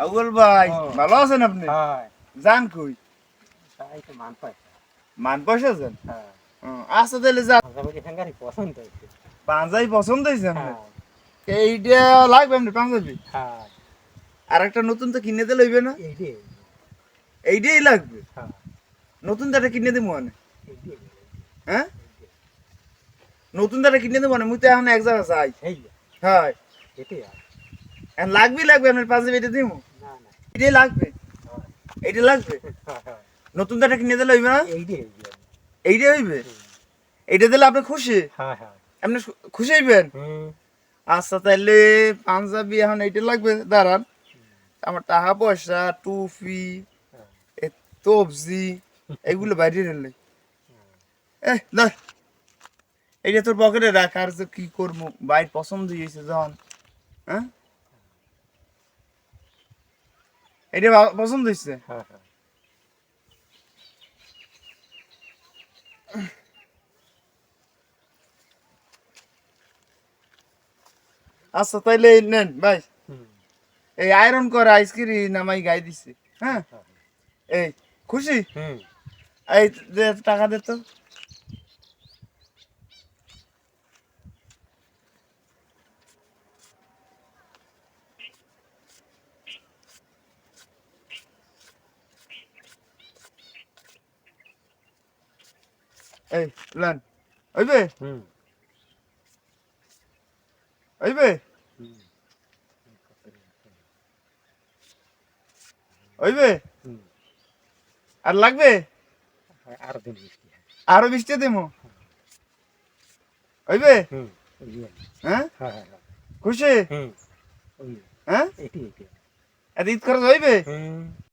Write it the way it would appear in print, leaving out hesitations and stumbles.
আউয়াল ভাই ও। ভালো আছেন আপনি? হ্যাঁ যান কই? তাই তো মান পাই মানপয়সা যান? হ্যাঁ আচ্ছা তাহলে যান। পাঞ্জাবি এখানকারই পছন্দ হয়েছে পাঞ্জাবি পছন্দ হয়েছে আপনার? হ্যাঁ এইটা লাগবে আপনি পাঞ্জাবি? হ্যাঁ আর একটা নতুন তো কিনে দিলে হইবে না? এই যে এইটাই লাগবে। হ্যাঁ নতুন তো একটা কিনে দেবো মানে। এই যে হ্যাঁ? নতুন তো একটা কিনে দেবো মানে মুই তো এখন এক জায়গা যাই। এই যে হ্যাঁ। এটাই আর এখন লাগবে আপনার পাঞ্জাবি এটা দিব। না না এটাই লাগবে। হ্যাঁ এইটা লাগবে। হ্যাঁ হ্যাঁ নতুন তো একটা কিনে দিলে হইবে না? এই যে এইটাই হইবে। এইটা দিলে আপনি খুশি? হ্যাঁ হ্যাঁ আপনি খুশি হইবেন? হুম আচ্ছা তাইলে পাঞ্জাবি এখন এইটা লাগবে দাঁড়ান। আমার টাকা পয়সা টুপি হ্যাঁ এ তবজি এগুলো বাইরে নিলে না এইটা তোর পকেটে রাখ আর যে কি করবো বাইর পছন্দ হয়েছে যখন হ্যাঁ এটা পছন্দ হয়েছে হ্যাঁ হ্যাঁ আচ্ছা তাইলে এই নেন ভাই হুম এই আয়রন করা আইসক্রিম নামাই গাই দিছে হ্যাঁ হ্যাঁ এই খুশি হুম এই দে টাকা দে তো এই লেন হইবে হুম হইবে হুম হইবে হুম আর লাগবে আর দিন মিষ্টি আরো 20টা দেবো হইবে হুম ওই যে হ্যাঁ হ্যাঁ হ্যাঁ হ্যাঁ খুশি হুম ওই হ্যাঁ এটি এটি এত ঈদ খরচ হইবে হুম